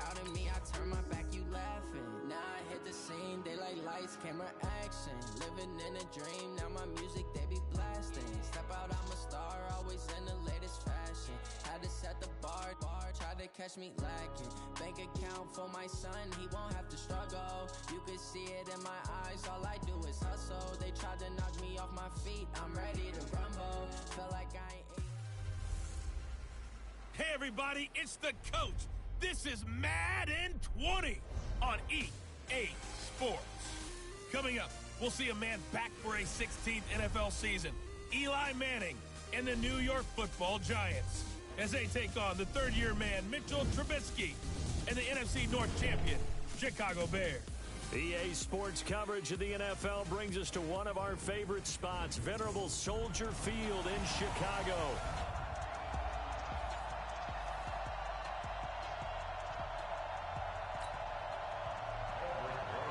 crowded me, I turn my back, you laughing. Now I hit the scene, they like lights, camera, action. Living in a dream, now my music, they be blasting. Step out, I'm a star, always in the latest fashion. Had to set the bar, try to catch me lacking. Bank account for my son, he won't have to struggle. You could see it in my eyes, all I do is hustle. They tried to knock me off my feet, I'm ready to rumble. Felt like I ain't. Hey everybody, it's the coach. This is Madden 20 on EA Sports. Coming up, we'll see a man back for a 16th NFL season. Eli Manning and the New York Football Giants as they take on the third-year man Mitchell Trubisky and the NFC North champion Chicago Bears. EA Sports coverage of the NFL brings us to one of our favorite spots, venerable Soldier Field in Chicago.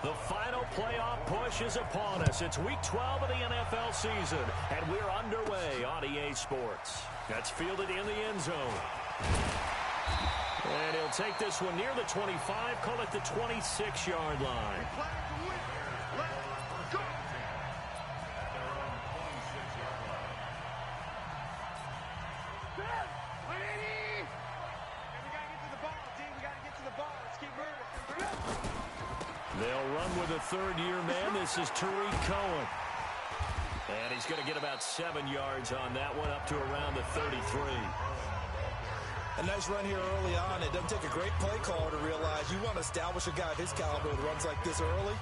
The final playoff push is upon us. It's Week 12 of the NFL season, and we're underway on EA Sports. That's fielded in the end zone. And he'll take this one near the 25, call it the 26-yard line. They'll run with a third-year man. This is Tariq Cohen. And he's going to get about 7 yards on that one, up to around the 33. A nice run here early on. It doesn't take a great play caller to realize you want to establish a guy of his caliber with runs like this early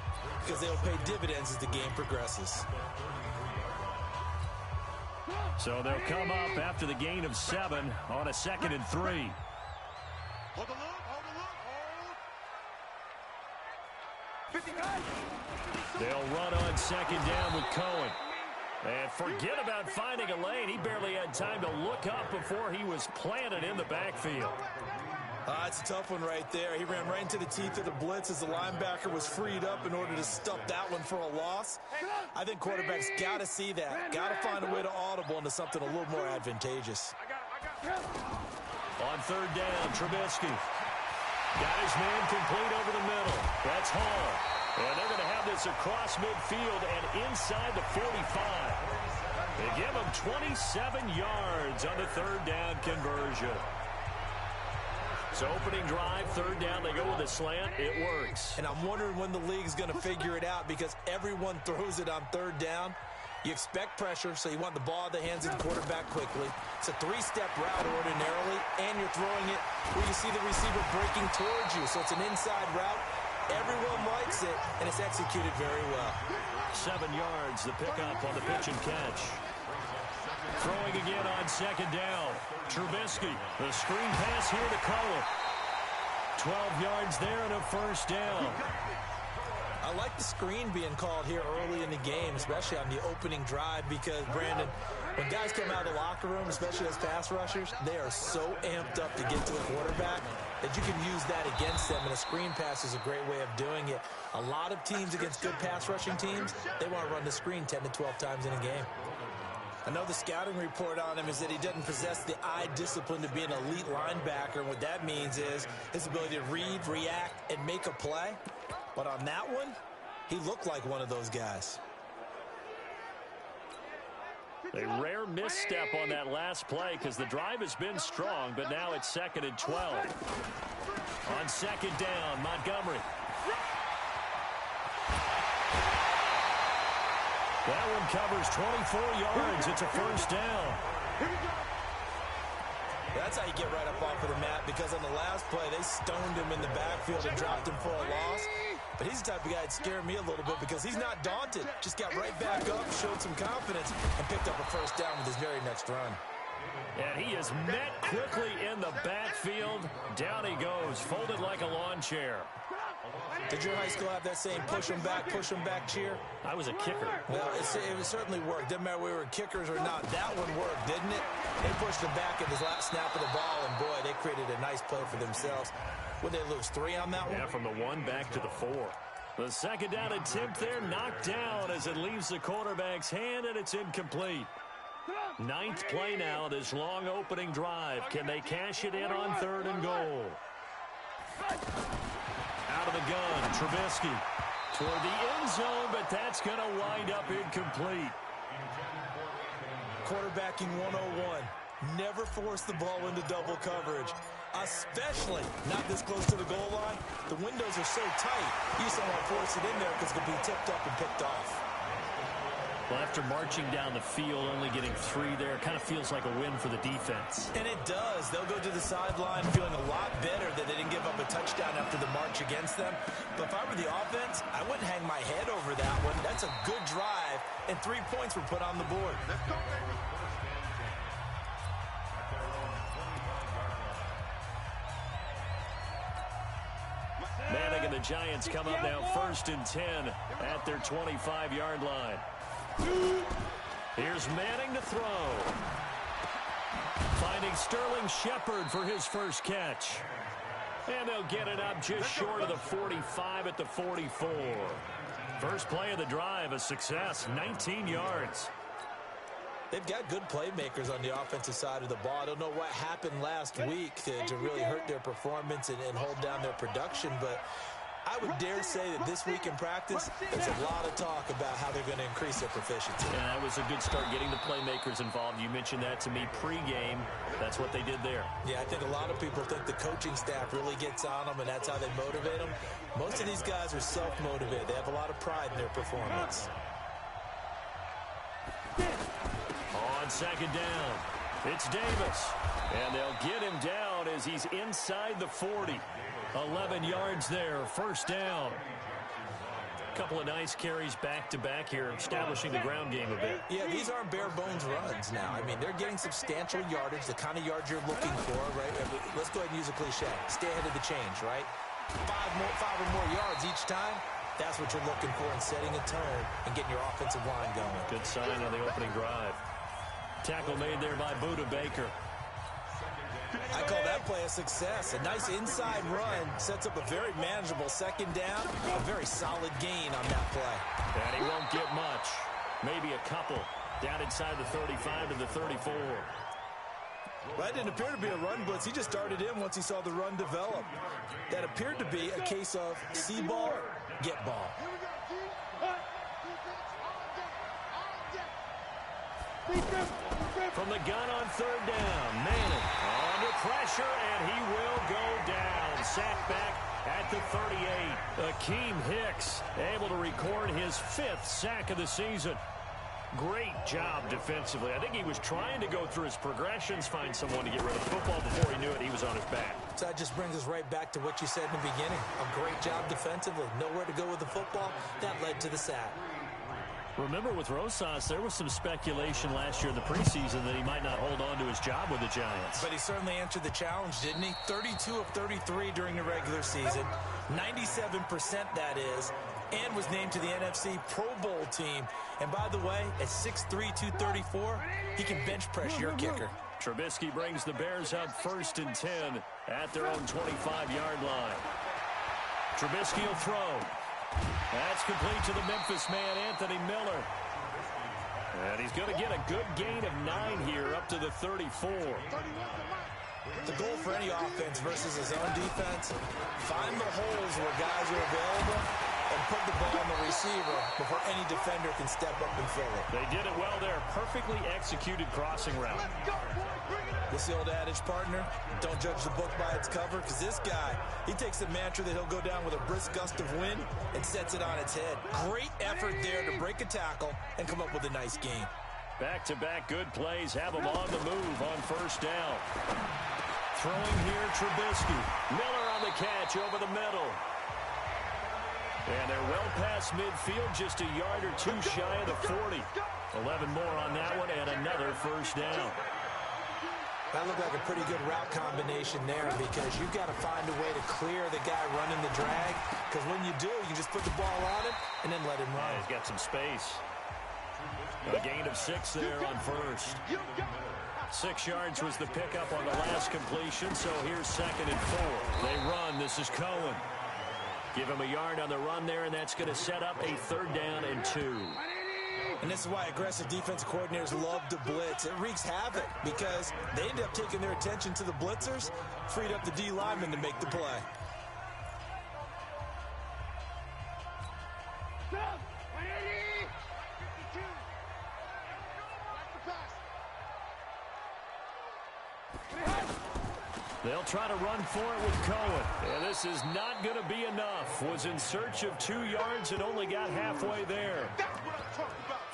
because they'll pay dividends as the game progresses. So they'll come up after the gain of 7 on a 2nd and 3. Hold the look, hold the look, hold. 50 They'll run on 2nd down with Cohen. And forget about finding a lane. He barely had time to look up before he was planted in the backfield. It's a tough one right there. He ran right into the teeth of the blitz as the linebacker was freed up in order to stuff that one for a loss. I think quarterbacks got to see that. Got to find a way to audible into something a little more advantageous. On 3rd down, Trubisky. Got his man complete over the middle. That's Hall. And they're going to have this across midfield and inside the 45. They give him 27 yards on the 3rd down conversion. So opening drive, 3rd down, they go with a slant. It works. And I'm wondering when the league's going to figure it out because everyone throws it on 3rd down. You expect pressure, so you want the ball in the hands of the quarterback quickly. It's a 3-step route ordinarily, and you're throwing it where you see the receiver breaking towards you. So it's an inside route. Everyone likes it, and it's executed very well. 7 yards, the pickup on the pitch and catch. Throwing again on 2nd down. Trubisky, the screen pass here to Cohen. 12 yards there and a 1st down. I like the screen being called here early in the game, especially on the opening drive, because, Brandon, when guys come out of the locker room, especially as pass rushers, they are so amped up to get to the quarterback that you can use that against them, and a screen pass is a great way of doing it. A lot of teams against good pass rushing teams, they want to run the screen 10 to 12 times in a game. I know the scouting report on him is that he doesn't possess the eye discipline to be an elite linebacker, and what that means is his ability to read, react, and make a play. But on that one, he looked like one of those guys. A rare misstep on that last play because the drive has been strong, but now it's 2nd and 12. On 2nd down, Montgomery. That one covers 24 yards. It's a 1st down. That's how you get right up off of the mat, because on the last play, they stoned him in the backfield and dropped him for a loss. But he's the type of guy that scared me a little bit because he's not daunted. Just got right back up, showed some confidence, and picked up a 1st down with his very next run. And he is met quickly in the backfield. Down he goes, folded like a lawn chair. Did your high school have that same push him back cheer? I was a kicker. Well, it certainly worked. Didn't matter whether we were kickers or not. That one worked, didn't it? They pushed him back at his last snap of the ball, and boy, they created a nice play for themselves. Would they lose 3 on that one? Yeah, from the 1 back to the 4. The 2nd down attempt there knocked down as it leaves the quarterback's hand, and it's incomplete. 9th play now, this long opening drive. Can they cash it in on 3rd and goal? Out of the gun, Trubisky toward the end zone, but that's going to wind up incomplete. Quarterbacking 101. Never force the ball into double coverage, especially not this close to the goal line. The windows are so tight, you just don't want to force it in there because it could be tipped up and picked off. Well, after marching down the field, only getting 3 there, kind of feels like a win for the defense. And it does. They'll go to the sideline feeling a lot better that they didn't give up a touchdown after the march against them. But if I were the offense, I wouldn't hang my head over that one. That's a good drive, and 3 points were put on the board. Let's go, baby. Manning and the Giants come up now 1st and 10 at their 25-yard line. Here's Manning to throw. Finding Sterling Shepard for his first catch. And they'll get it up just short of the 45 at the 44. First play of the drive, a success, 19 yards. They've got good playmakers on the offensive side of the ball. I don't know what happened last week to really hurt their performance and hold down their production, but I would dare say that this week in practice, there's a lot of talk about how they're going to increase their proficiency. And that was a good start getting the playmakers involved. You mentioned that to me pregame. That's what they did there. Yeah, I think a lot of people think the coaching staff really gets on them, and that's how they motivate them. Most of these guys are self-motivated. They have a lot of pride in their performance. On second down, it's Davis. And they'll get him down as he's inside the 40. 11 yards there, first down. A couple of nice carries back-to-back here, establishing the ground game a bit. Yeah, these aren't bare-bones runs now. I mean, they're getting substantial yardage, the kind of yards you're looking for, right? I mean, let's go ahead and use a cliche. Stay ahead of the change, right? 5 or more yards each time. That's what you're looking for in setting a tone and getting your offensive line going. Good sign on the opening drive. Tackle made there by Buda Baker. I call that play a success. A nice inside run sets up a very manageable second down. A very solid gain on that play. And he won't get much. Maybe a couple. Down inside the 35 to the 34. Well, that didn't appear to be a run blitz. He just started in once he saw the run develop. That appeared to be a case of see ball, get ball. From the gun on third down, Manning under pressure, and he will go down. Sacked back at the 38. Akeem Hicks able to record his 5th sack of the season. Great job defensively. I think he was trying to go through his progressions, find someone to get rid of the football. Before he knew it, he was on his back. So that just brings us right back to what you said in the beginning. A great job defensively. Nowhere to go with the football. That led to the sack. Remember, with Rosas, there was some speculation last year in the preseason that he might not hold on to his job with the Giants. But he certainly answered the challenge, didn't he? 32 of 33 during the regular season. 97% that is. And was named to the NFC Pro Bowl team. And by the way, at 6'3", 234, he can bench press your kicker. Trubisky brings the Bears up 1st and 10 at their own 25-yard line. Trubisky will throw. That's complete to the Memphis man, Anthony Miller. And he's going to get a good gain of 9 here, up to the 34. The goal for any offense versus his own defense, find the holes where guys are available and put the ball on the receiver before any defender can step up and fill it. They did it well there. Perfectly executed crossing route. What's the old adage, partner? Don't judge the book by its cover, because this guy, he takes the mantra that he'll go down with a brisk gust of wind and sets it on its head. Great effort there to break a tackle and come up with a nice game. Back-to-back good plays have him on the move on first down. Throwing here, Trubisky. Miller on the catch over the middle. And they're well past midfield, just a yard or two shy of the 40. 11 more on that one, and another first down. That looked like a pretty good route combination there, because you've got to find a way to clear the guy running the drag, because when you do, you just put the ball on him and then let him run. Yeah, he's got some space. A gain of 6 there on first. 6 yards was the pickup on the last completion, so here's 2nd and 4. They run. This is Cohen. Give him a yard on the run there, and that's going to set up a 3rd down and 2. And this is why aggressive defensive coordinators love to blitz. It wreaks havoc because they end up taking their attention to the blitzers, freed up the D lineman to make the play. They'll try to run for it with Cohen. And this is not going to be enough. Was in search of 2 yards and only got halfway there.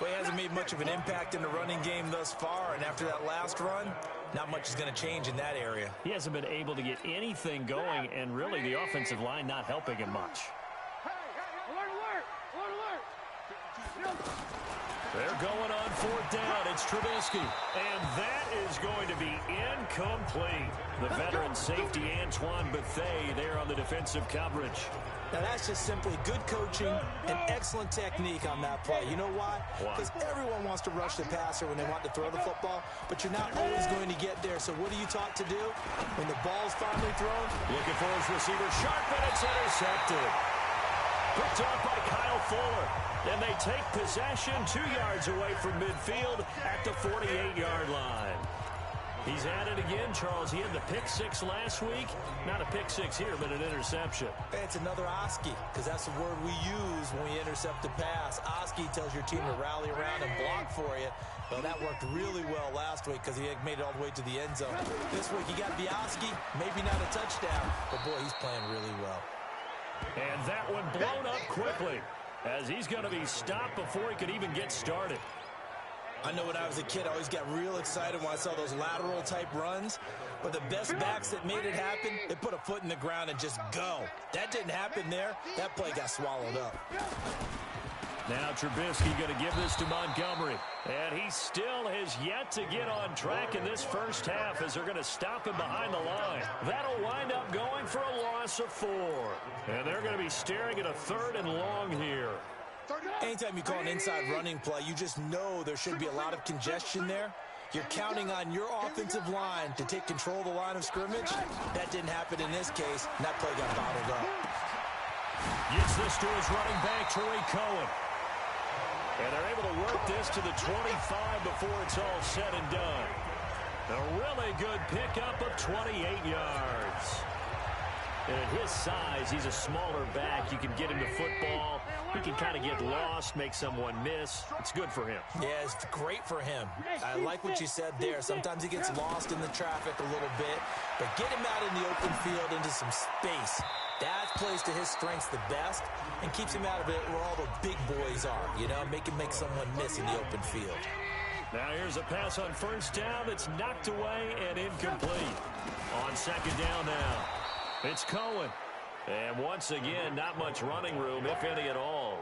Well, he hasn't made much of an impact in the running game thus far, and after that last run, not much is going to change in that area. He hasn't been able to get anything going, and really the offensive line not helping him much. They're going on 4th down. It's Trubisky. And that is going to be incomplete. The veteran safety, Antoine Bethea, there on the defensive coverage. Now, that's just simply good coaching and excellent technique on that play. You know why? Because everyone wants to rush the passer when they want to throw the football, but you're not always going to get there. So what are you taught to do when the ball's finally thrown? Looking for his receiver. Sharp, and it's intercepted. Picked off by Kyle Fuller. And they take possession 2 yards away from midfield at the 48-yard line. He's at it again, Charles. He had the pick 6 last week. Not a pick 6 here, but an interception. It's another Oski, because that's the word we use when we intercept a pass. Oski tells your team to rally around and block for you. Well, that worked really well last week because he had made it all the way to the end zone. This week, he got the Oski, maybe not a touchdown, but boy, he's playing really well. And that one blown up quickly, as he's going to be stopped before he could even get started. I know when I was a kid, I always got real excited when I saw those lateral-type runs. But the best backs that made it happen, they put a foot in the ground and just go. That didn't happen there. That play got swallowed up. Now Trubisky going to give this to Montgomery. And he still has yet to get on track in this first half as they're going to stop him behind the line. That'll wind up going for a loss of 4. And they're going to be staring at a 3rd and long here. Anytime you call an inside running play, you just know there should be a lot of congestion there. You're counting on your offensive line to take control of the line of scrimmage. That didn't happen in this case, and that play got bottled up. Gets this to his running back, Tariq Cohen. And they're able to work this to the 25 before it's all said and done. A really good pickup of 28 yards. And at his size, he's a smaller back. You can get him to football. He can kind of get lost, make someone miss. It's good for him. Yeah, it's great for him. I like what you said there. Sometimes he gets lost in the traffic a little bit, but get him out in the open field into some space. That plays to his strengths the best and keeps him out of it where all the big boys are, you know, make someone miss in the open field. Now here's a pass on 1st down that's knocked away and incomplete. On 2nd down now, it's Cohen. And once again, not much running room, if any at all.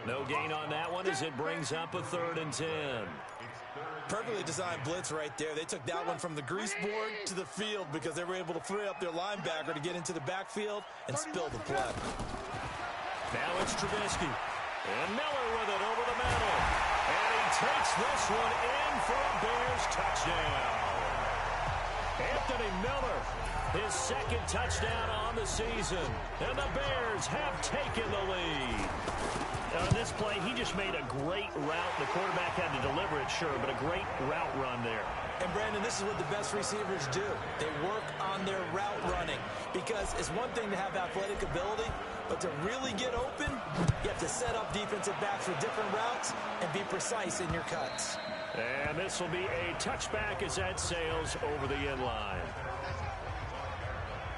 No gain on that one as it brings up a 3rd and 10. Perfectly designed blitz right there. They took that one from the grease board to the field because they were able to free up their linebacker to get into the backfield and spill the play. Now it's Trubisky. And Miller with it over the middle. And he takes this one in for a Bears touchdown. Anthony Miller, his 2nd touchdown on the season. And the Bears have taken the lead. On this play, he just made a great route. The quarterback had to deliver it, sure, but a great route run there. And, Brandon, this is what the best receivers do. They work on their route running because it's one thing to have athletic ability, but to really get open, you have to set up defensive backs with different routes and be precise in your cuts. And this will be a touchback as that sails over the end line.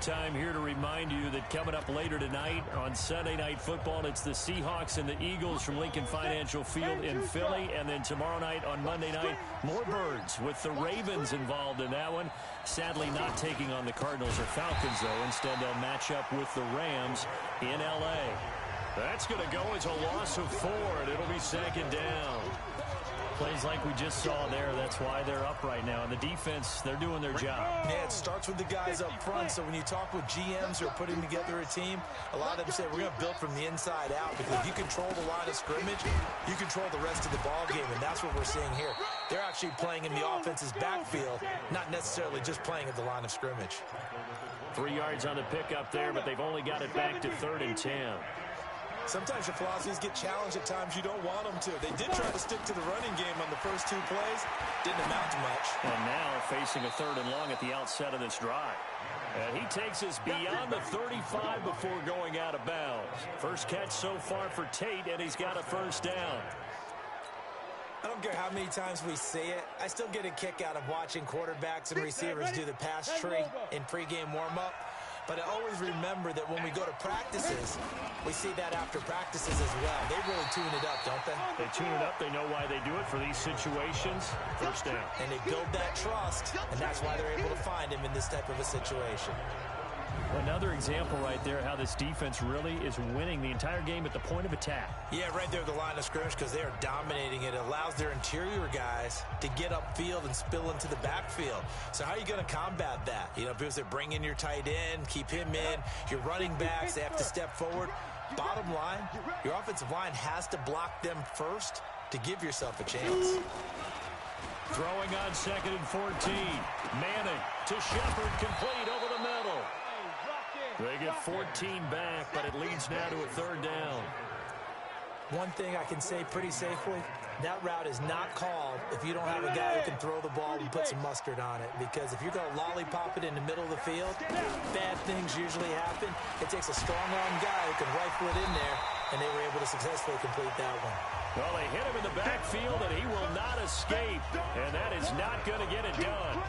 Time here to remind you that coming up later tonight on Sunday Night Football, it's the Seahawks and the Eagles from Lincoln Financial Field in Philly. And then tomorrow night on Monday night, more Birds with the Ravens involved in that one. Sadly not taking on the Cardinals or Falcons, though. Instead, they'll match up with the Rams in L.A. That's going to go as a loss of 4, and it'll be 2nd down. Plays like we just saw there. That's why they're up right now. And the defense, they're doing their job. Yeah, it starts with the guys up front. So when you talk with GMs who are putting together a team, a lot of them say we're going to build from the inside out because if you control the line of scrimmage, you control the rest of the ball game. And that's what we're seeing here. They're actually playing in the offense's backfield, not necessarily just playing at the line of scrimmage. 3 yards on the pickup there, but they've only got it back to 3rd and 10. Sometimes your philosophies get challenged at times you don't want them to. They did try to stick to the running game on the first 2 plays. Didn't amount to much. And now facing a 3rd and long at the outset of this drive. And he takes us beyond the 35 before going out of bounds. First catch so far for Tate, and he's got a first down. I don't care how many times we say it, I still get a kick out of watching quarterbacks and receivers do the pass tree in pregame warm-up. But I always remember that when we go to practices, we see that after practices as well. They really tune it up, don't they? They tune it up. They know why they do it for these situations. First down. And they build that trust, and that's why they're able to find him in this type of a situation. Another example right there how this defense really is winning the entire game at the point of attack. Yeah, right there at the line of scrimmage because they are dominating it. It allows their interior guys to get upfield and spill into the backfield. So how are you going to combat that? You know, because they bring in your tight end, keep him in. Your running backs, they have to step forward. Bottom line, your offensive line has to block them first to give yourself a chance. Throwing on 2nd and 14. Manning to Shepard, complete over the middle. They get 14 back, but it leads now to a 3rd down. One thing I can say pretty safely, that route is not called if you don't have a guy who can throw the ball and put some mustard on it. Because if you're going to lollipop it in the middle of the field, bad things usually happen. It takes a strong-arm guy who can rifle it in there, and they were able to successfully complete that one. Well, they hit him in the backfield, and he will not escape. And that is not going to get it done.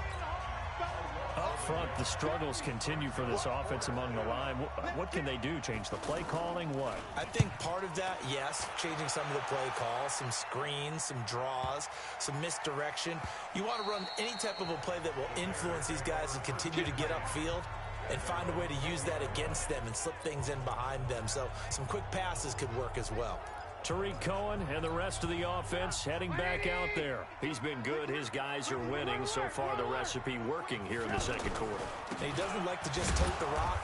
Up front, the struggles continue for this offense among the line. What can they do? Change the play calling? What? I think part of that, yes, changing some of the play calls, some screens, some draws, some misdirection. You want to run any type of a play that will influence these guys and continue to get upfield and find a way to use that against them and slip things in behind them. So some quick passes could work as well. Tariq Cohen and the rest of the offense heading back out there. He's been good. His guys are winning. So far, the recipe working here in the second quarter. And he doesn't like to just tote the rock.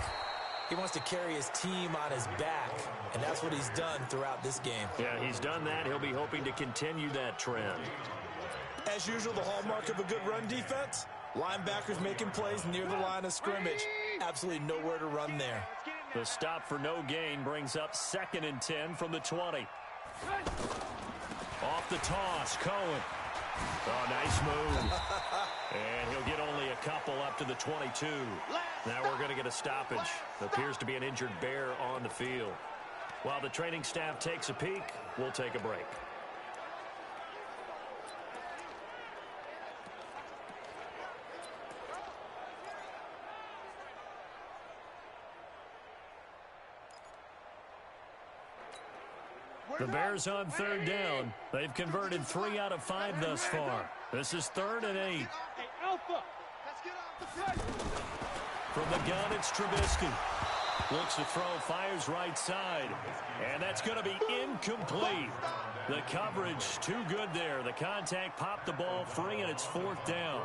He wants to carry his team on his back, and that's what he's done throughout this game. Yeah, he's done that. He'll be hoping to continue that trend. As usual, the hallmark of a good run defense, linebackers making plays near the line of scrimmage. Absolutely nowhere to run there. The stop for no gain brings up 2nd and 10 from the 20. Off the toss, Cohen. Oh, nice move. And he'll get only a couple up to the 22. Now we're going to get a stoppage. Appears to be an injured Bear on the field. While the training staff takes a peek, we'll take a break. The Bears on 3rd down. They've converted 3 out of 5 thus far. This is 3rd and 8. From the gun, it's Trubisky. Looks to throw, fires right side. And that's going to be incomplete. The coverage too good there. The contact popped the ball free, and it's 4th down.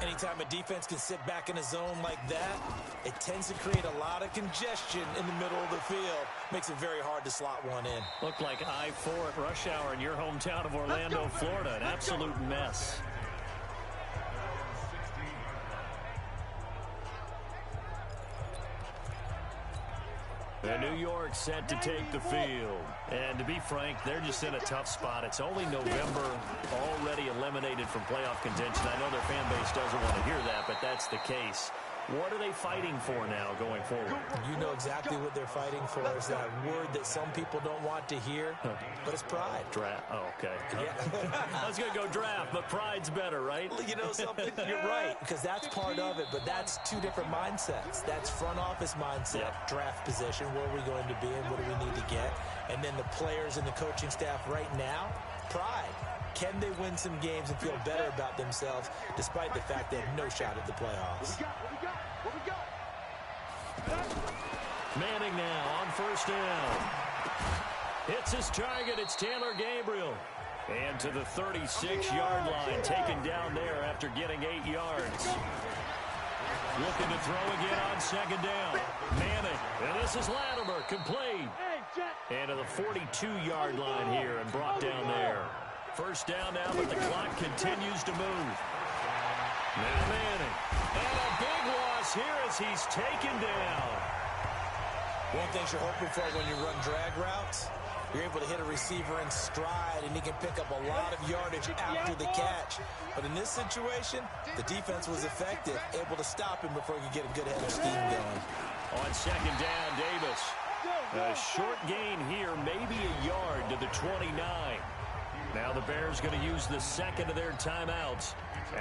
Anytime a defense can sit back in a zone like that, it tends to create a lot of congestion in the middle of the field. Makes it very hard to slot one in. Looked like I-4 at rush hour in your hometown of Orlando, Florida. An absolute mess. And New York set to take the field. And to be frank, they're just in a tough spot. It's only November, already eliminated from playoff contention. I know their fan base doesn't want to hear that, but that's the case. What are they fighting for now going forward? You know exactly what they're fighting for. Is that word that some people don't want to hear, but it's pride. Draft. Oh, okay. Yeah. I was going to go draft, but pride's better, right? Well, you know something? You're right, because that's part of it, but that's two different mindsets. That's front office mindset, draft position, where are we going to be and what do we need to get? And then the players and the coaching staff right now, pride. Can they win some games and feel better about themselves despite the fact they have no shot at the playoffs? Manning now on 1st down. Hits his target. It's Taylor Gabriel. And to the 36-yard line, taken down there after getting 8 yards. Looking to throw again on 2nd down. Manning. And this is Latimer. Complete. And to the 42-yard line here and brought down there. 1st down now, but the clock continues to move. Now Manning. And a big loss here as he's taken down. One thing you're hoping for when you run drag routes You're able to hit a receiver in stride, and he can pick up a lot of yardage after the catch. But in this situation, the defense was effective, able to stop him before he could get a good head of steam going. On second down, Davis. A short gain here, maybe a yard to the 29. Now the Bears going to use the second of their timeouts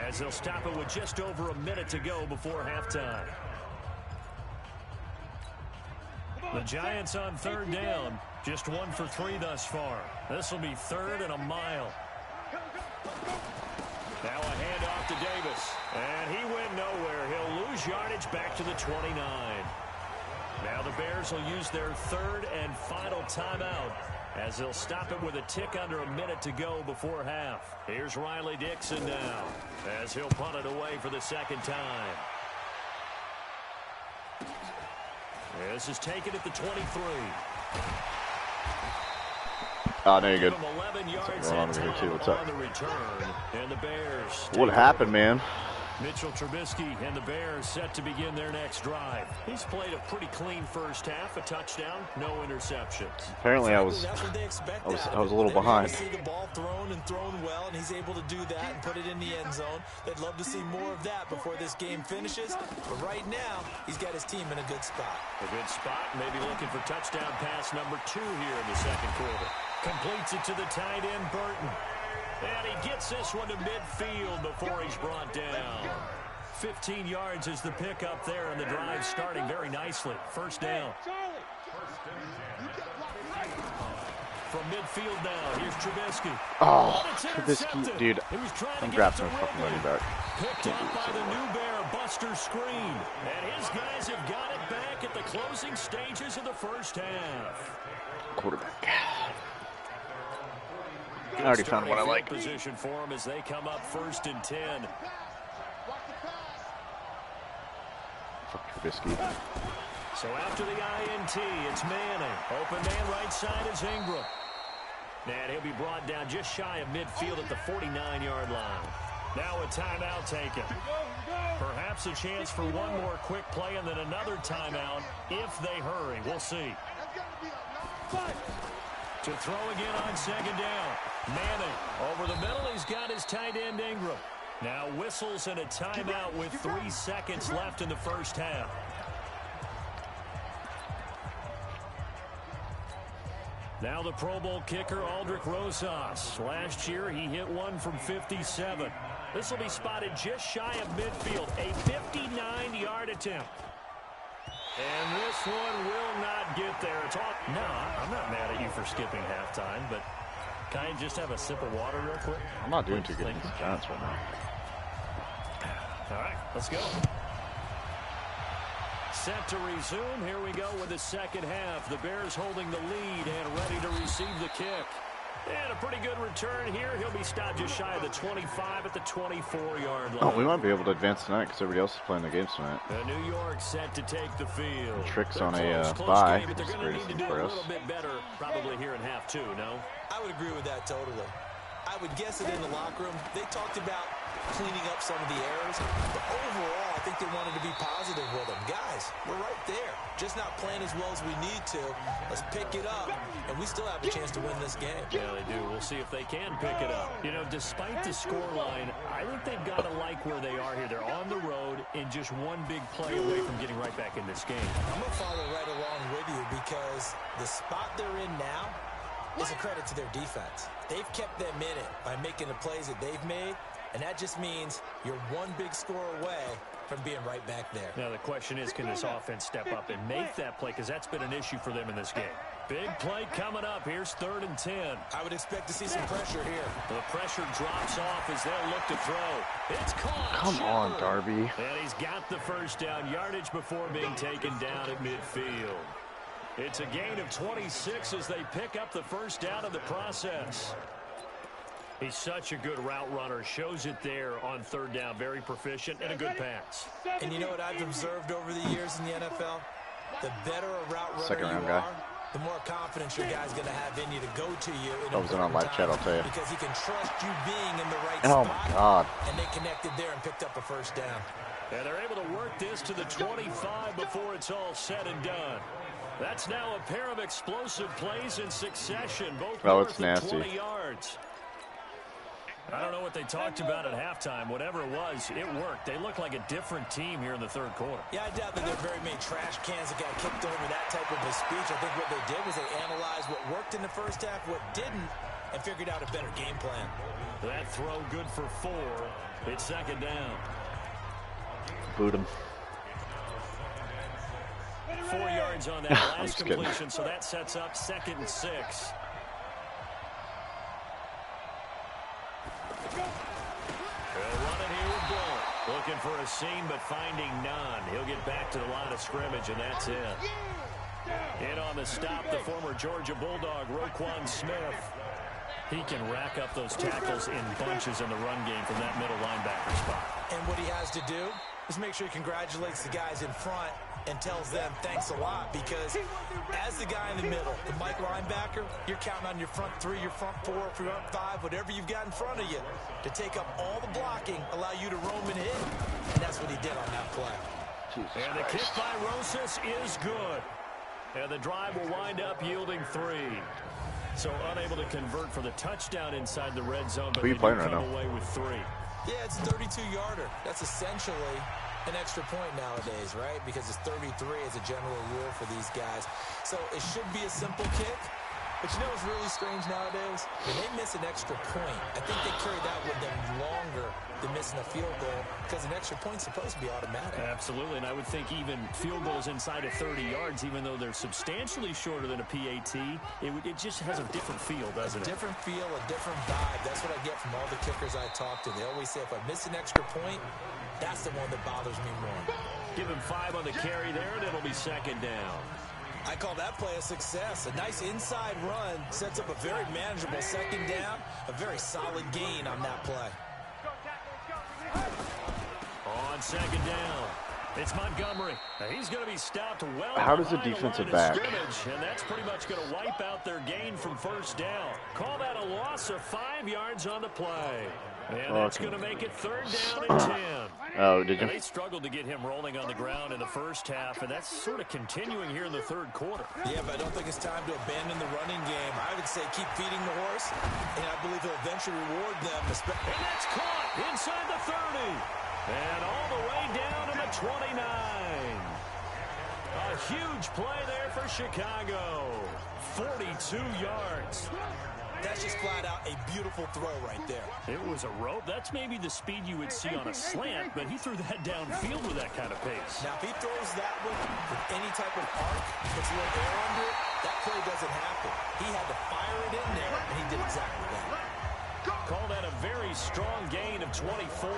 as they'll stop it with just over a minute to go before halftime. The Giants on third down, just 1 for 3 thus far. This will be 3rd and a mile. Now a handoff to Davis, and he went nowhere. He'll lose yardage back to the 29. Now the Bears will use their 3rd and final timeout as they'll stop it with a tick under a minute to go before half. Here's Riley Dixon now as he'll punt it away for the second time. This is taken at the 23. Oh, no, you're good. 11 yards What's over here too? What's up? on the return, and the Bears. What happened, man? Mitchell Trubisky and the Bears set to begin their next drive. He's played a pretty clean first half, a touchdown, no interceptions. Apparently, I was a little behind. See the ball thrown and thrown well, and he's able to do that and put it in the end zone. They'd love to see more of that before this game finishes. But right now, he's got his team in a good spot. A good spot, maybe looking for touchdown pass number 2 here in the second quarter. Completes it to the tight end, Burton. And he gets this one to midfield before he's brought down. 15 yards is the pickup there, and the drive starting very nicely. First down. From midfield now, here's Trubisky. Oh, Trubisky, dude. I'm grabbing some fucking running back. Picked up by the new Bear, Buster Screen. And his guys have got it back at the closing stages of the first half. Quarterback. I already found what I like. Position for them as they come up 1st and 10. Fuck Trubisky. So after the INT, it's Manning. Open man right side is Ingram. And he'll be brought down just shy of midfield at the 49-yard line. Now a timeout taken. Perhaps a chance for one more quick play and then another timeout if they hurry. We'll see. To throw again on second down. Manning over the middle. He's got his tight end Ingram. Now whistles and a timeout with 3 seconds left in the first half. Now the Pro Bowl kicker, Aldrick Rosas. Last year, he hit one from 57. This will be spotted just shy of midfield. A 59-yard attempt. And this one will not get there. It's all. No, I'm not mad at you for skipping halftime, but can I just have a sip of water real quick? I'm not doing too good against the Giants right now. All right, let's go. Set to resume. Here we go with the second half. The Bears holding the lead and ready to receive the kick. And a pretty good return here. He'll be stopped just shy of the 25 at the 24-yard line. Oh, we might be able to advance tonight because everybody else is playing the games tonight. New York set to take the field. Tricks on a bye. Game, but they're going to need to do a little bit better probably here in half 2, no? I would agree with that totally. I would guess it in the locker room. They talked about cleaning up some of the errors. But overall, I think they wanted to be positive with them. Guys, we're right there. Just not playing as well as we need to. Let's pick it up, and we still have a chance to win this game. Yeah, they do. We'll see if they can pick it up. You know, despite the scoreline, I think they've got to like where they are here. They're on the road and just one big play away from getting right back in this game. I'm going to follow right along with you because the spot they're in now is a credit to their defense. They've kept them in it by making the plays that they've made, and that just means you're one big score away from being right back there. Now the question is, can this offense step up and make that play? Because that's been an issue for them in this game. Big play coming up. Here's 3rd and 10. I would expect to see some pressure here. The pressure drops off as they'll look to throw. It's caught. Come on, Darby. And he's got the first down yardage before being taken down at midfield. It's a gain of 26 as they pick up the first down of the process. He's such a good route runner. Shows it there on 3rd down. Very proficient and a good pass. And you know what I've observed over the years in the NFL? The better a route runner Second round you guy. are, the more confidence your guy's going to have in you to go to you. That was on live chat, I'll tell you. Because he can trust you being in the right spot. spot. Oh, my God. And they connected there and picked up a first down. And they're able to work this to the 25 before it's all said and done. That's now a pair of explosive plays in succession, both it's north of nasty. 20 yards. I don't know what they talked about at halftime. Whatever it was, it worked. They look like a different team here in the third quarter. Yeah, I doubt that there are very many trash cans that got kicked over that type of a speech. I think what they did was they analyzed what worked in the first half, what didn't, and figured out a better game plan. That throw good for 4. It's second down. Boot him. 4 yards on that last completion, so that sets up 2nd and 6. They'll run it here with Blount. Looking for a seam, but finding none. He'll get back to the line of scrimmage, and that's it. In on the stop, the former Georgia Bulldog, Roquan Smith. He can rack up those tackles in bunches in the run game from that middle linebacker spot. And what he has to do is make sure he congratulates the guys in front and tells them thanks a lot, because as the guy in the middle, the Mike linebacker, you're counting on your front 3, your front 4, front 5, whatever you've got in front of you to take up all the blocking, allow you to roam and hit. And that's what he did on that play. And the kick by Rosas is good. And the drive will wind up yielding 3. So unable to convert for the touchdown inside the red zone, but they do come away with 3. Yeah, it's a 32-yarder. That's essentially an extra point nowadays, right? Because it's 33 as a general rule for these guys. So it should be a simple kick. But you know what's really strange nowadays? When they miss an extra point, I think they carry that with them longer than missing a field goal, because an extra point's supposed to be automatic. Absolutely, and I would think even field goals inside of 30 yards, even though they're substantially shorter than a PAT, it just has a different feel, doesn't it? A different feel, a different vibe. That's what I get from all the kickers I talk to. They always say if I miss an extra point, that's the one that bothers me more. Give him 5 on the carry there, and it'll be second down. I call that play a success. A nice inside run sets up a very manageable second down, a very solid gain on that play. On second down, it's Montgomery. He's going to be stopped well. How does a defensive back? And that's pretty much going to wipe out their gain from first down. Call that a loss of 5 yards on the play. And that's going to make it third down and 10. Oh, did you? And they struggled to get him rolling on the ground in the first half, and that's sort of continuing here in the third quarter. Yeah, but I don't think it's time to abandon the running game. I would say keep feeding the horse, and I believe he'll eventually reward them. And that's caught inside the 30. And all the way down to the 29. A huge play there for Chicago. 42 yards. That's just flat out a beautiful throw right there. It was a rope. That's maybe the speed you would see on a slant, but he threw that downfield with that kind of pace. Now, if he throws that one with any type of arc, puts a little air under it, that play doesn't happen. He had to fire it in there, and he did exactly that. Call that a very strong gain of 24.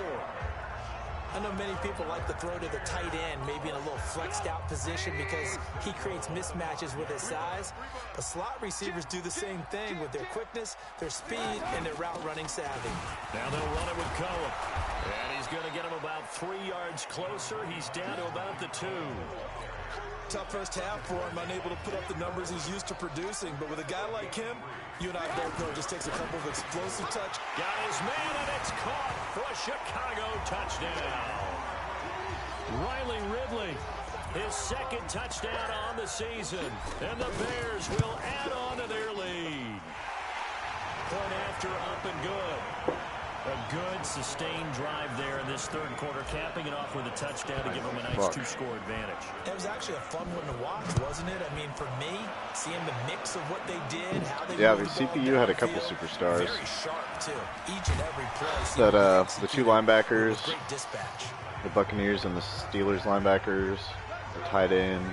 I know many people like to throw to the tight end, maybe in a little flexed out position because he creates mismatches with his size. But slot receivers do the same thing with their quickness, their speed, and their route running savvy. Now they'll run it with Cohen. And he's going to get him about 3 yards closer. He's down to about the 2. Tough first half for him, unable to put up the numbers he's used to producing. But with a guy like him, you and I both know it just takes a couple of explosive touches. Got his man, and it's caught for a Chicago touchdown. Riley Ridley, his second touchdown on the season. And the Bears will add on to their lead. Point after up and good. A good, sustained drive there in this third quarter, capping it off with a touchdown to give them a nice 2-score advantage. It was actually a fun one to watch, wasn't it? I mean, for me, seeing the mix of what they did, how they the CPU had a couple superstars. Very sharp, too. Each and every play. That the 2 linebackers, great dispatch. The Buccaneers and the Steelers linebackers, the tight end.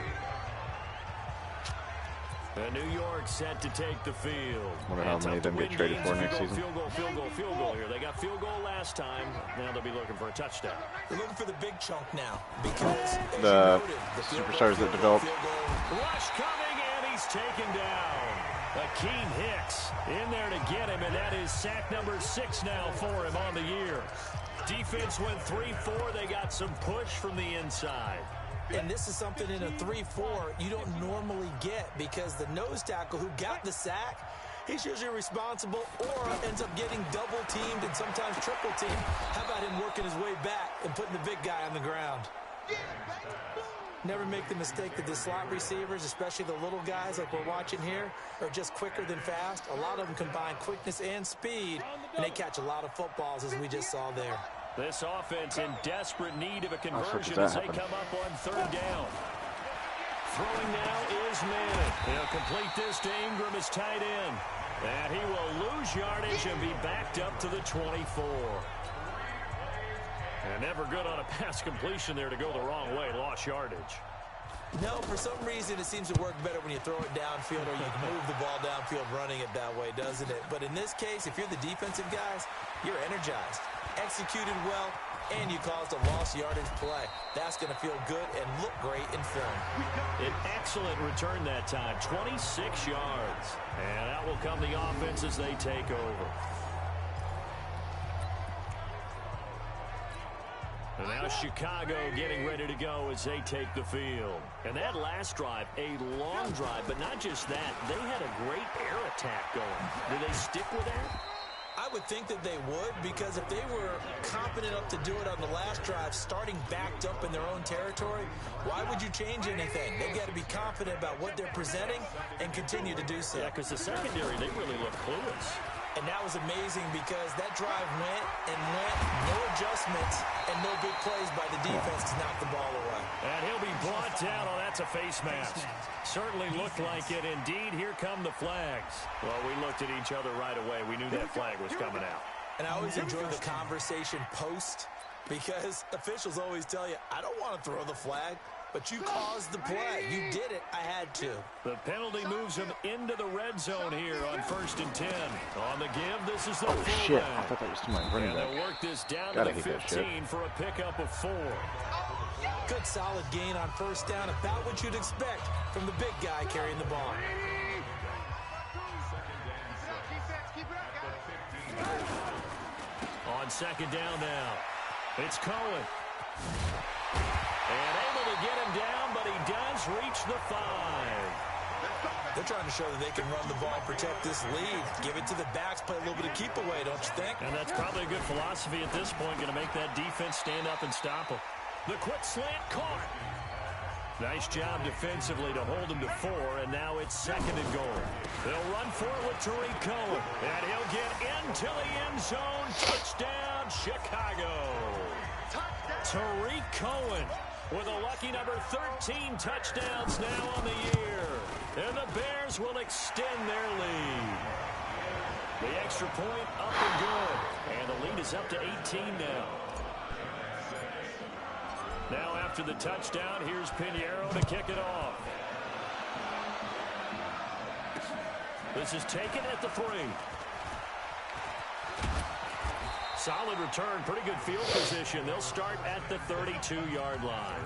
And New York set to take the field. Wonder how many of them get traded for next season. Field goal here. They got field goal last time. Now they'll be looking for a touchdown. They're looking for the big chunk now because the superstars that developed. Rush coming, and he's taken down. Akeem Hicks in there to get him, and that is sack number 6 now for him on the year. Defense went 3-4. They got some push from the inside. And this is something in a 3-4 you don't normally get because the nose tackle who got the sack, he's usually responsible or ends up getting double-teamed and sometimes triple-teamed. How about him working his way back and putting the big guy on the ground? Never make the mistake that the slot receivers, especially the little guys like we're watching here, are just quicker than fast. A lot of them combine quickness and speed, and they catch a lot is footballs, as we just saw there. This offense in desperate need of a conversion as they come up on third down. Throwing now is Manning. He'll complete this to Ingram as tight end. And he will lose yardage and be backed up to the 24. And never good on a pass completion there to go the wrong way. Lost yardage. No, for some reason it seems to work better when you throw it downfield or you move the ball downfield running it that way, doesn't it? But in this case, if you're the defensive guys, you're energized, executed well, and you caused a lost yardage play. That's going to feel good and look great in film. An excellent return that time, 26 yards. And out will come the offense as they take over. And now Chicago getting ready to go as they take the field. And that last drive, a long drive, but not just that. They had a great air attack going. Do they stick with that? I would think that they would, because if they were competent enough to do it on the last drive, starting backed up in their own territory, why would you change anything? They've got to be confident about what they're presenting and continue to do so. Yeah, because the secondary, they really look clueless. And that was amazing because that drive went and went, no adjustments, and no big plays by the defense to knock the ball away. And he'll be brought down. Oh, that's a face mask. Certainly looked like it. Indeed, here come the flags. Well, we looked at each other right away. We knew that flag was coming out. And I always enjoy the conversation post because officials always tell you, I don't want to throw the flag. But you caused the play. You did it. I had to. The penalty moves him into the red zone here on 1st and 10. On the give, this is the Oh, shit. I thought that was to my running back. And they'll work this down Gotta to the 15 for a pickup of 4. Good solid gain on first down. About what you'd expect from the big guy carrying the ball. On 2nd down now, it's Cohen. And able to get him down, but he does reach the 5. They're trying to show that they can run the ball and protect this lead. Give it to the backs, play a little bit of keep away, don't you think? And that's probably a good philosophy at this point, going to make that defense stand up and stop him. The quick slant caught. Nice job defensively to hold him to 4, and now it's 2nd and goal. They'll run for it with Tariq Cohen, and he'll get into the end zone. Touchdown, Chicago. Tariq Cohen with a lucky number 13 touchdowns now on the year. And the Bears will extend their lead. The extra point up and good. And the lead is up to 18 now. Now after the touchdown, here's Pinheiro to kick it off. This is taken at the 3. Solid return, pretty good field position. They'll start at the 32-yard line.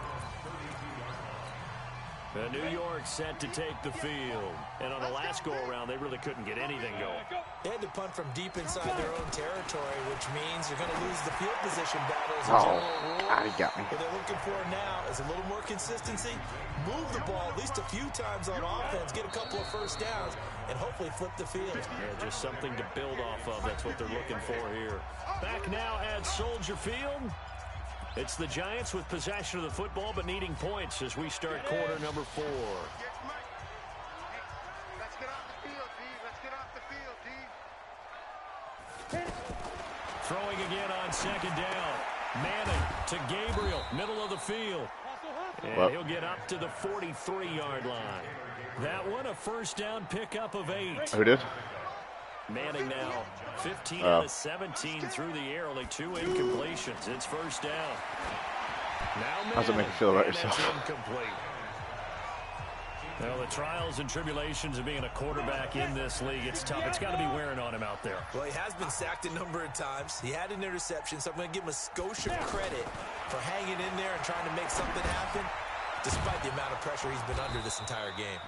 And New York set to take the field. And on the last go-around, they really couldn't get anything going. They had to punt from deep inside their own territory, which means you're going to lose the field position battle as a general rule. He got me. What they're looking for now is a little more consistency, move the ball at least a few times on offense, get a couple of first downs, and hopefully flip the field. Yeah, just something to build off of. That's what they're looking for here. Back now at Soldier Field. It's the Giants with possession of the football, but needing points as we start quarter number 4. Let's get off the field, D. Let's get off the field, D. Throwing again on 2nd down. Manning to Gabriel, middle of the field. And he'll get up to the 43-yard line. That one, a first down pickup of 8. Who did? Manning now 15 out of 17 through the air, only 2 incompletions. It's first down. Now Manning, how's it make you feel about yourself? Incomplete. Well, the trials and tribulations of being a quarterback in this league, it's tough. It's got to be wearing on him out there. Well, he has been sacked a number of times. He had an interception, so I'm going to give him a skosh of credit for hanging in there and trying to make something happen, despite the amount of pressure he's been under this entire game.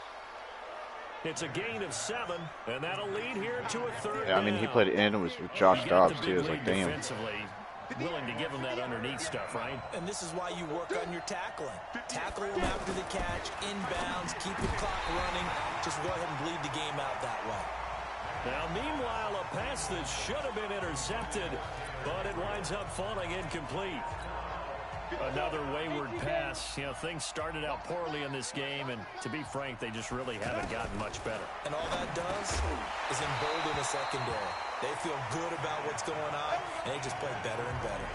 It's a gain of 7, and that'll lead here to a 3rd Yeah, I mean, he played in. It was with Josh Dobbs, too. It was like, damn. Willing to give him that underneath stuff, right? And this is why you work on your tackling. Tackle him after the catch, inbounds, keep the clock running. Just go ahead and bleed the game out that way. Now, meanwhile, a pass that should have been intercepted, but it winds up falling incomplete. Another wayward pass. You know, things started out poorly in this game, and to be frank, they just really haven't gotten much better. And all that does is embolden the secondary. They feel good about what's going on, and they just play better and better.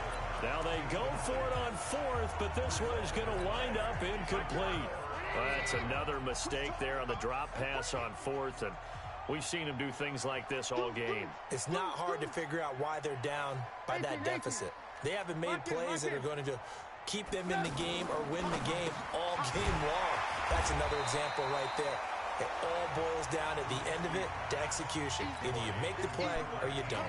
Now they go for it on fourth, but this one is going to wind up incomplete. That's another mistake there on the drop pass on fourth, and we've seen him do things like this all game. It's not hard to figure out why they're down by that deficit. They haven't made plays that are going to keep them in the game or win the game all game long. That's another example right there. It all boils down at the end of it to execution. Either you make the play or you don't.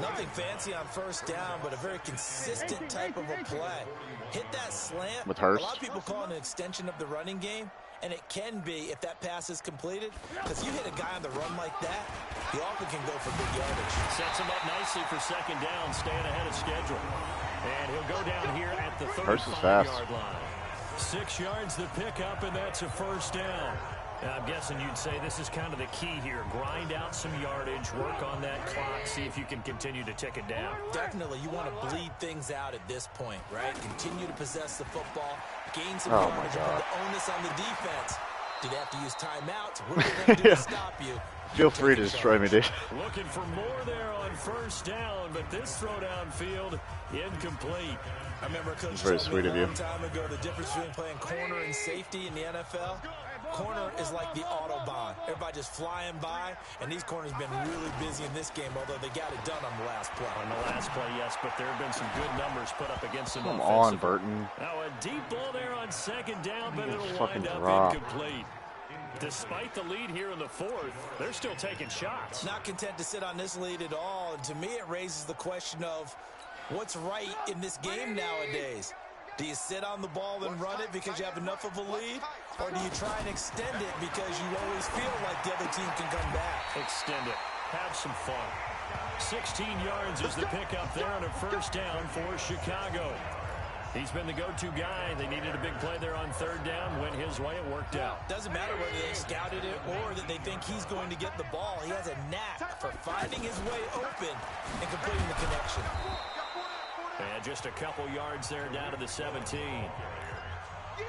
Nothing fancy on first down, but a very consistent type of a play. Hit that slant. With Hurst. A lot of people call it an extension of the running game, and it can be if that pass is completed. Because you hit a guy on the run like that, he often can go for big yardage. Sets him up nicely for second down, staying ahead of schedule. And he'll go down here at the 35-yard line. 6 yards to pick up, and that's a first down. I'm guessing you'd say this is kind of the key here. Grind out some yardage, work on that clock, see if you can continue to tick it down. Definitely. You want to bleed things out at this point, right? Continue to possess the football, gain some yardage, and put the onus on the defense. Do they have to use timeouts? What do they have to do to stop you? Feel free to destroy me, dude. Looking for more there on first down, but this throw downfield incomplete. I remember a coach very told sweet me of a you. long time ago the difference between playing corner and safety in the NFL. Corner is like the Autobahn. Everybody just flying by, and these corners have been really busy in this game, although they got it done on the last play. On the last play, yes, but there have been some good numbers put up against them. Come on, Burton. Now a deep ball there on second down, but it'll fucking wind up drop. incomplete. Despite the lead here in the fourth, they're still taking shots. Not content to sit on this lead at all, and to me it raises the question of what's right in this game nowadays. Do you sit on the ball and run it because you have enough of a lead? Or do you try and extend it because you always feel like the other team can come back? Extend it. Have some fun. 16 yards is the pickup there on a first down for Chicago. He's been the go-to guy. They needed a big play there on third down. Went his way. It worked out. Doesn't matter whether they scouted it or that they think he's going to get the ball. He has a knack for finding his way open and completing the connection. And just a couple yards there down to the 17.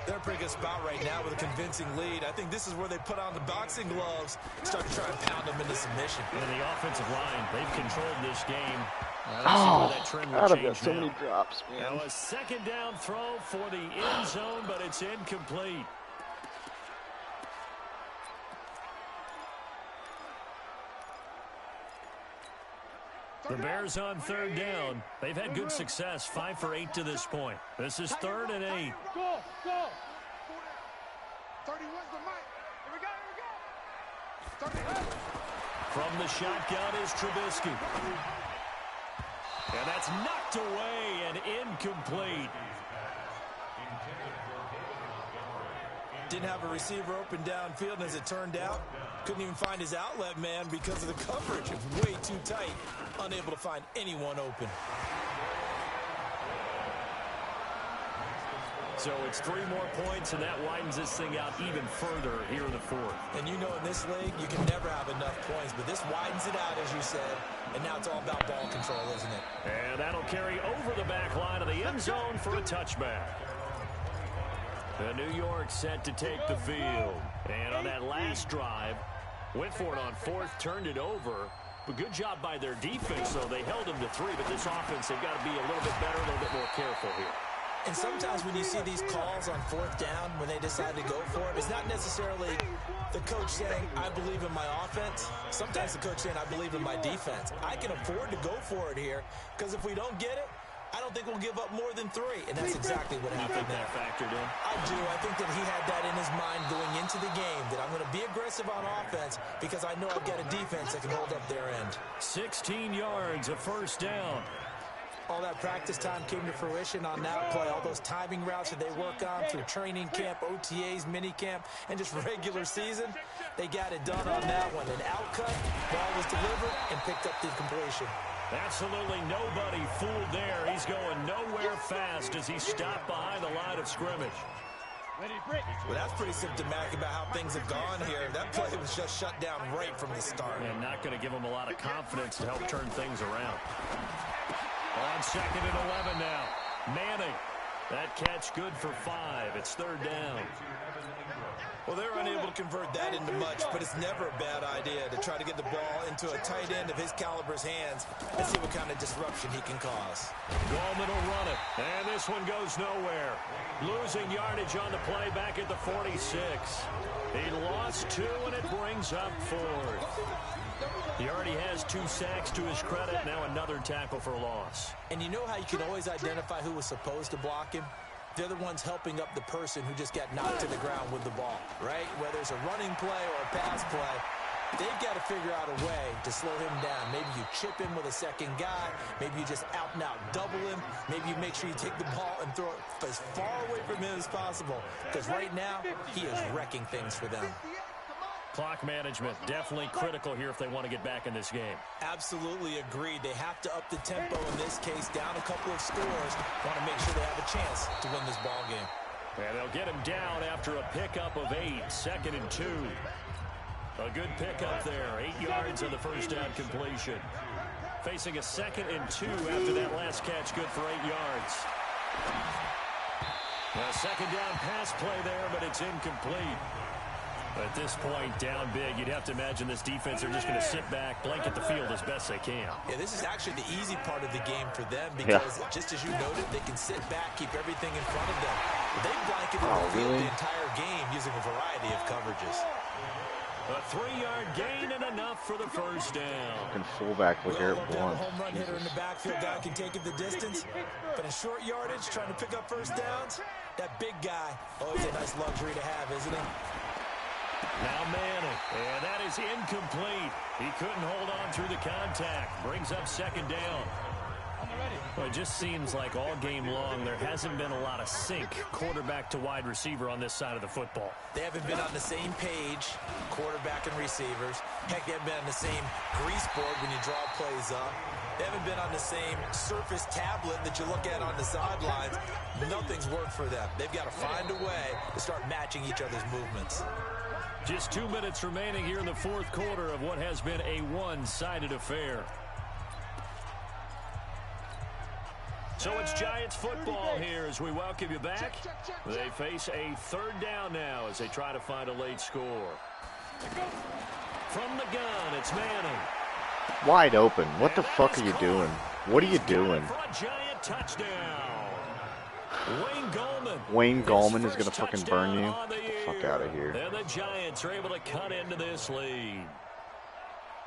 They're in a pretty good spot right now with a convincing lead. I think this is where they put on the boxing gloves, start to try and pound them into submission. And the offensive line, they've controlled this game. Oh, that trend will God, I've got change so now. many drops, man. Now a second down throw for the end zone, but it's incomplete. The Bears on third down. They've had good success, 5 for 8 to this point. This is 3rd and 8. Go. 31's the mic. Here we go. From the shotgun is Trubisky. And that's knocked away and incomplete. Didn't have a receiver open downfield, and as it turned out, couldn't even find his outlet man because of the coverage. It was way too tight, unable to find anyone open. So it's 3 more points, and that widens this thing out even further here in the fourth. And you know in this league, you can never have enough points, but this widens it out, as you said, and now it's all about ball control, isn't it? And that'll carry over the back line of the end zone for a touchback. The New York set to take the field. And on that last drive, went for it on fourth, turned it over. But good job by their defense, though. They held them to 3, but this offense, they've got to be a little bit better, a little bit more careful here. And sometimes when you see these calls on fourth down, when they decide to go for it, it's not necessarily the coach saying, I believe in my offense. Sometimes the coach saying, I believe in my defense. I can afford to go for it here, because if we don't get it, I don't think we'll give up more than 3, and that's exactly what happened there. That factored in? I do. I think that he had that in his mind going into the game, that I'm going to be aggressive on offense because I know I've got a defense that can hold up their end. 16 yards, a first down. All that practice time came to fruition on that play. All those timing routes that they work on through training camp, OTAs, minicamp, and just regular season, they got it done on that one. An outcut, ball was delivered, and picked up the completion. Absolutely nobody fooled there. He's going nowhere fast as he stopped behind the line of scrimmage. Well, that's pretty symptomatic about how things have gone here. That play was just shut down right from the start. And not going to give him a lot of confidence to help turn things around. On 2nd and 11 now. Manning. That catch good for 5. It's 3rd down. Well, they're unable to convert that into much, but it's never a bad idea to try to get the ball into a tight end of his caliber's hands and see what kind of disruption he can cause. Goldman will run it, and this one goes nowhere. Losing yardage on the play back at the 46. He lost 2, and it brings up 4th. He already has 2 sacks to his credit, now another tackle for loss. And you know how you can always identify who was supposed to block him? They're the ones helping up the person who just got knocked to the ground with the ball, right? Whether it's a running play or a pass play, they've got to figure out a way to slow him down. Maybe you chip him with a second guy. Maybe you just out-and-out double him. Maybe you make sure you take the ball and throw it as far away from him as possible. Because right now, he is wrecking things for them. Clock management, definitely critical here if they want to get back in this game. Absolutely agreed. They have to up the tempo in this case, down a couple of scores. Want to make sure they have a chance to win this ball game. And they'll get him down after a pickup of 8, 2nd and 2. A good pickup there, 8 yards on the first down completion. Facing a 2nd and 2 after that last catch, good for 8 yards. A 2nd down pass play there, but it's incomplete. At this point, down big, you'd have to imagine this defense are just going to sit back, blanket the field as best they can. Yeah, this is actually the easy part of the game for them because, just as you noted, they can sit back, keep everything in front of them. They blanketed the field the entire game using a variety of coverages. A 3-yard gain and enough for the first down. Fucking fullback with Eric Blunt. A home run hitter in the backfield guy can take it the distance, but in short yardage, trying to pick up first downs, that big guy, always a nice luxury to have, isn't he? Now Manning, and that is incomplete. He couldn't hold on through the contact. Brings up 2nd down. Well, it just seems like all game long there hasn't been a lot of sync quarterback to wide receiver on this side of the football. They haven't been on the same page, quarterback and receivers. Heck, they haven't been on the same grease board when you draw plays up. They haven't been on the same surface tablet that you look at on the sidelines. Nothing's worked for them. They've got to find a way to start matching each other's movements. Just 2 minutes remaining here in the 4th quarter of what has been a one-sided affair. So it's Giants football here as we welcome you back. They face a 3rd down now as they try to find a late score. From the gun, it's Manning. Wide open. What the fuck are you doing? What are you doing? For a Giant touchdown. Wayne Gallman is going to fucking burn you. Get the fuck out of here. And the Giants are able to cut into this lead.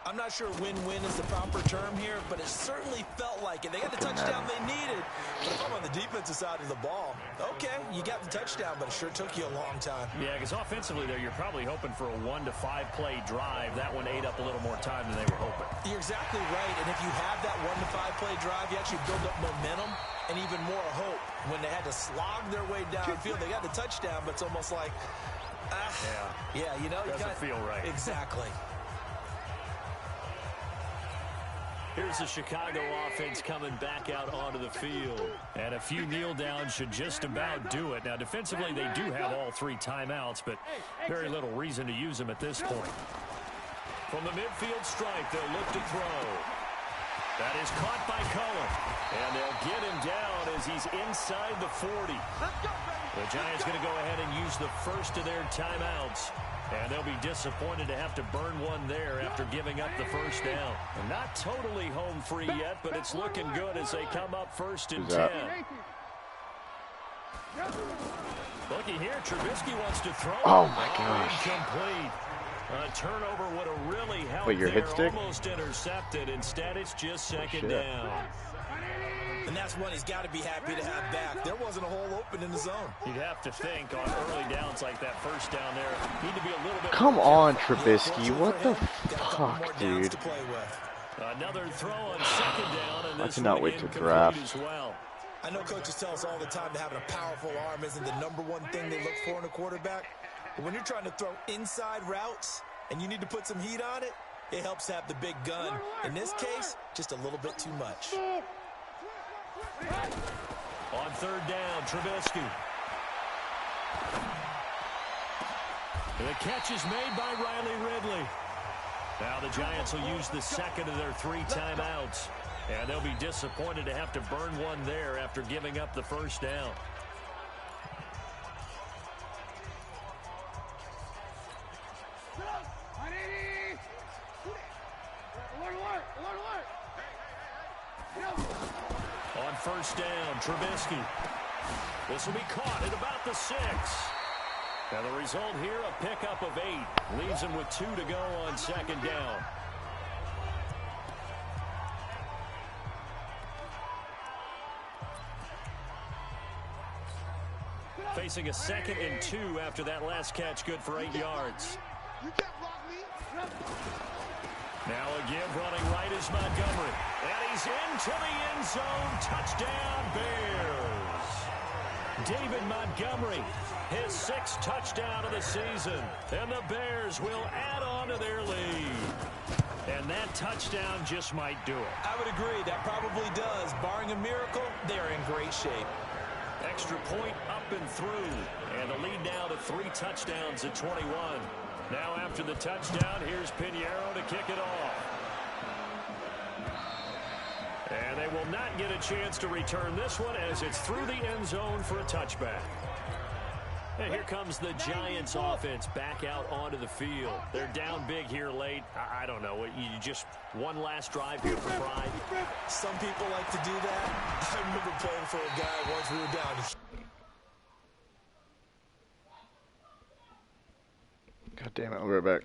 I'm not sure win-win is the proper term here, but it certainly felt like it. They got the touchdown they needed. But if I'm on the defensive side of the ball, okay, you got the touchdown, but it sure took you a long time. Yeah, because offensively there, you're probably hoping for a 1 to 5 play drive. That one ate up a little more time than they were hoping. You're exactly right, and if you have that 1 to 5 play drive, you actually build up momentum and even more hope. When they had to slog their way downfield, they got the touchdown, but it's almost like, yeah, you know, doesn't feel right. Exactly. Here's the Chicago offense coming back out onto the field. And a few kneel downs should just about do it. Now, defensively, they do have all 3 timeouts, but very little reason to use them at this point. From the midfield stripe, they'll look to throw. That is caught by Cullen. And they'll get him down as he's inside the 40. The Giants going to go ahead and use the first of their timeouts. And they'll be disappointed to have to burn one there after giving up the first down. And not totally home free yet, but it's looking good as they come up 1st and 10. Looking here, Trubisky wants to throw. Oh my gosh. Incomplete. A turnover would have really helped. Wait, your hit stick? Almost intercepted. Instead, it's just 2nd down. And that's one he's got to be happy to have back. There wasn't a hole open in the zone. You'd have to think on early downs like that first down there, need to be a little bit. Come on, Trubisky. What the fuck, dude? Another throw on 2nd down, and I this cannot wait to draft. As well. I know coaches tell us all the time that having a powerful arm isn't the #1 thing they look for in a quarterback. But when you're trying to throw inside routes and you need to put some heat on it, it helps to have the big gun. In this case, just a little bit too much. On 3rd down, Trubisky. The catch is made by Riley Ridley. Now the Giants will use the 2nd of their 3 timeouts. And they'll be disappointed to have to burn one there after giving up the first down. On first down, Trubisky. This will be caught at about the 6. And the result here, a pickup of 8. Leaves him with 2 to go on second down. Facing a 2nd and 2 after that last catch, good for 8 yards. Now a give running right is Montgomery. And he's into the end zone. Touchdown, Bears. David Montgomery, his 6th touchdown of the season. And the Bears will add on to their lead. And that touchdown just might do it. I would agree. That probably does. Barring a miracle, they're in great shape. Extra point up and through. And the lead now to 3 touchdowns at 21. Now after the touchdown, here's Pinheiro to kick it off. And they will not get a chance to return this one as it's through the end zone for a touchback. And here comes the Giants offense back out onto the field. They're down big here late. I don't know. You just one last drive here for pride. Some people like to do that. I remember playing for a guy once we were down. God damn it, I'll be right back.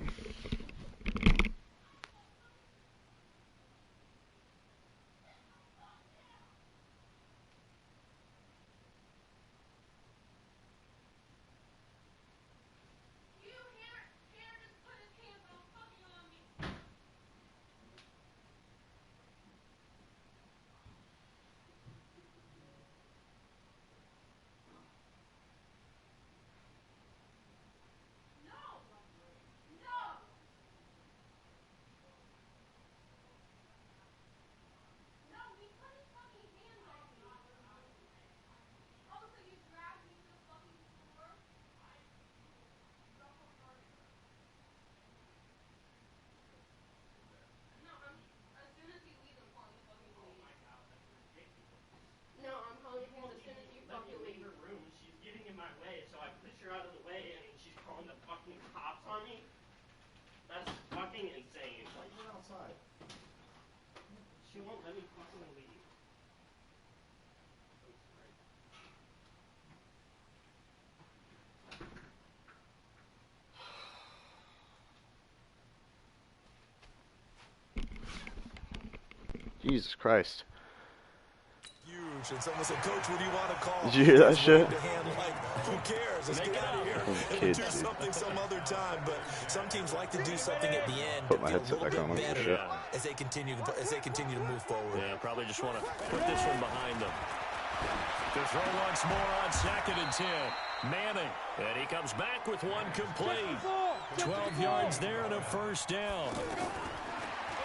She won't let me fucking leave. Jesus Christ. Huge. And someone said, Coach, what do you want to call? Did you hear that shit? Who cares? Let's get out of here and do something some other time. But some teams like to do something at the end. Put my headset back on. Better as they continue to move forward. Yeah, probably just want to put this one behind them. To throw once more on 2nd and 10. Manning. And he comes back with one complete. 12 yards there and a first down.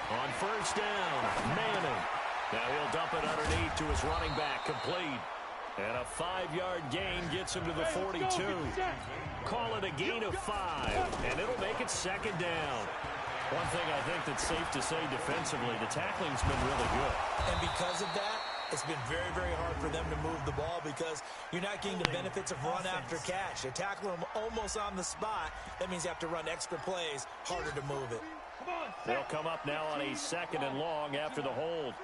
On first down, Manning. Now he'll dump it underneath to his running back, complete. And a 5-yard gain gets him to the 42. Call it a gain of 5, and it'll make it 2nd down. One thing I think that's safe to say defensively, the tackling's been really good. And because of that, it's been very, very hard for them to move the ball because you're not getting the benefits of run after catch. You tackle them almost on the spot. That means you have to run extra plays, harder to move it. They'll come up now on a 2nd and long after the hold.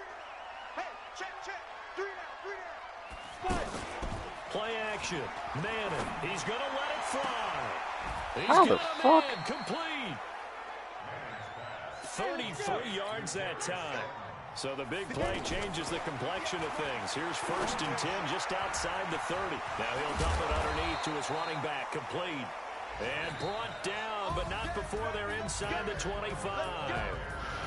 Play action. Manning. He's going to let it fly. How the fuck? Complete. 33 yards that time. So the big play changes the complexion of things. Here's 1st and 10 just outside the 30. Now he'll dump it underneath to his running back. Complete. And brought down, but not before they're inside the 25.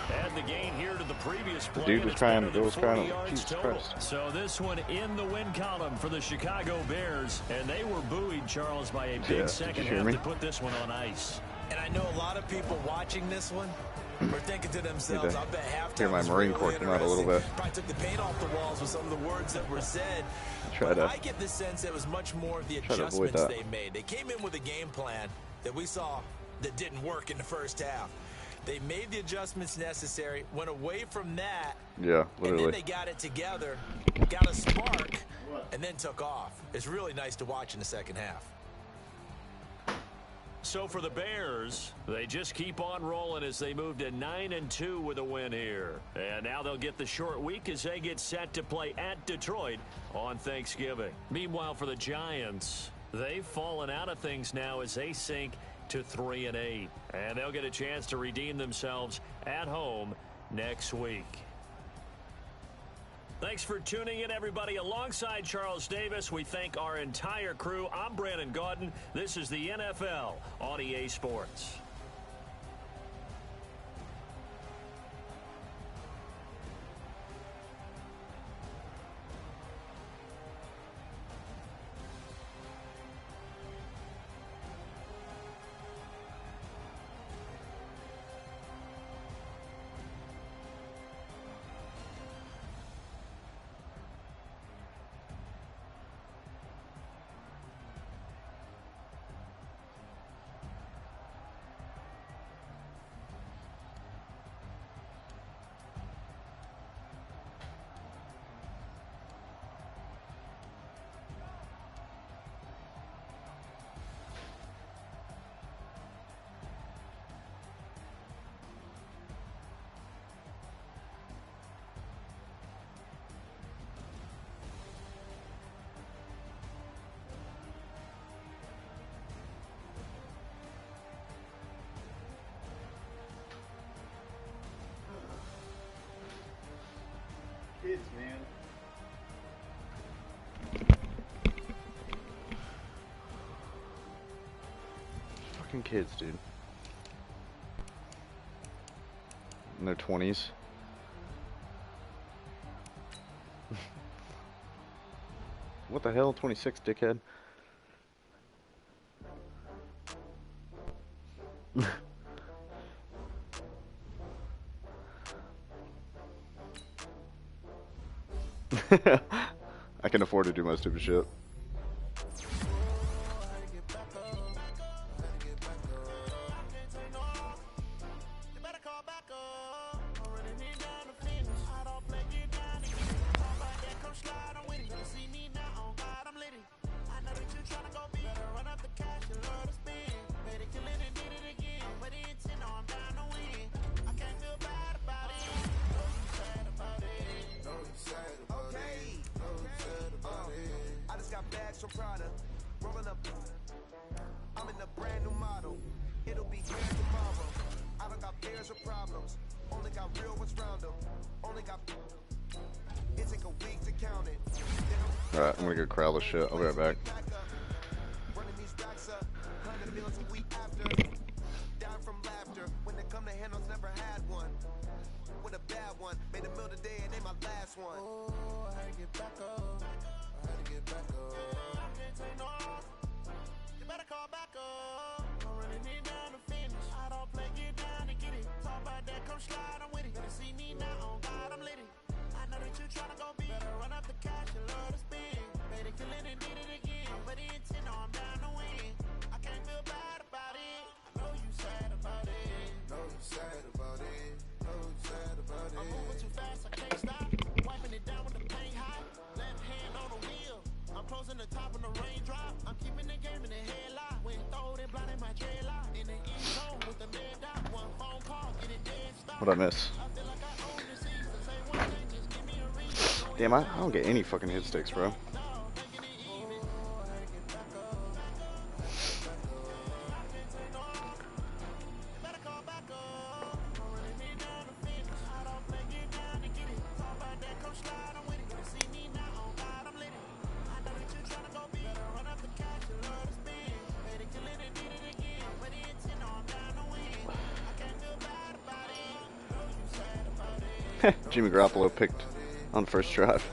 Add the gain here to the previous play. The dude was crying. Bill was crying. Jesus Christ. So this one in the win column for the Chicago Bears. And they were buoyed, Charles, by a big second half to put this one on ice. And I know a lot of people watching this one are thinking to themselves, I bet halftime hear my Marine Corps come out a little bit. Probably took the paint off the walls with some of the words that were said. I get the sense it was much more of the adjustments they made. They came in with a game plan that we saw that didn't work in the first half. They made the adjustments necessary, went away from that. Yeah, literally. And then they got it together, got a spark, and then took off. It's really nice to watch in the second half. So for the Bears, they just keep on rolling as they move to 9-2 with a win here. And now they'll get the short week as they get set to play at Detroit on Thanksgiving. Meanwhile, for the Giants, they've fallen out of things now as they sink to 3-8. And they'll get a chance to redeem themselves at home next week. Thanks for tuning in, everybody. Alongside Charles Davis, we thank our entire crew. I'm Brandon Gaudin. This is the NFL on EA Sports. Kids, man. Fucking kids, dude. In their 20s. What the hell? 26, dickhead. I can afford to do my stupid shit. Alright, I'm gonna go corral this shit. I'll be right back. What'd I miss? Damn, I don't get any fucking hit sticks, bro. Jimmy Garoppolo picked on the first drive.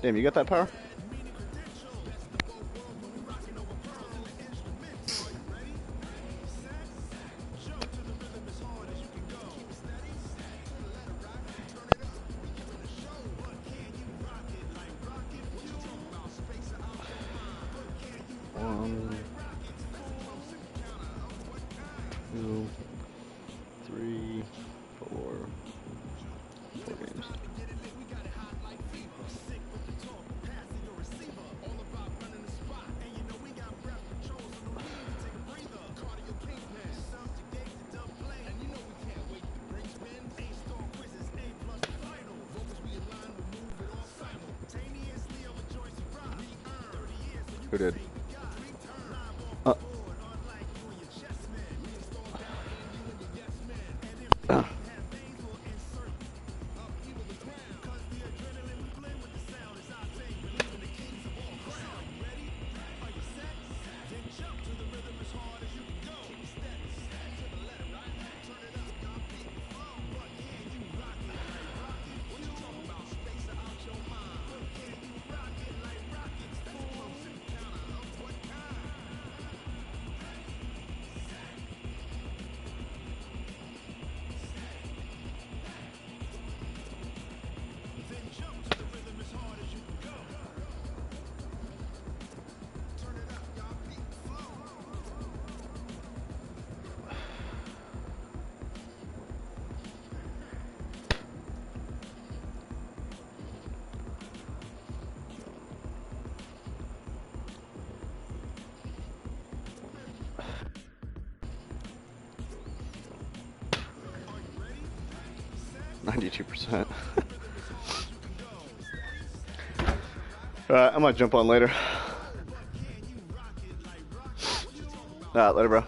Damn, you got that power? One, two, three, four games. Who did? %. I might jump on later. Later, bro.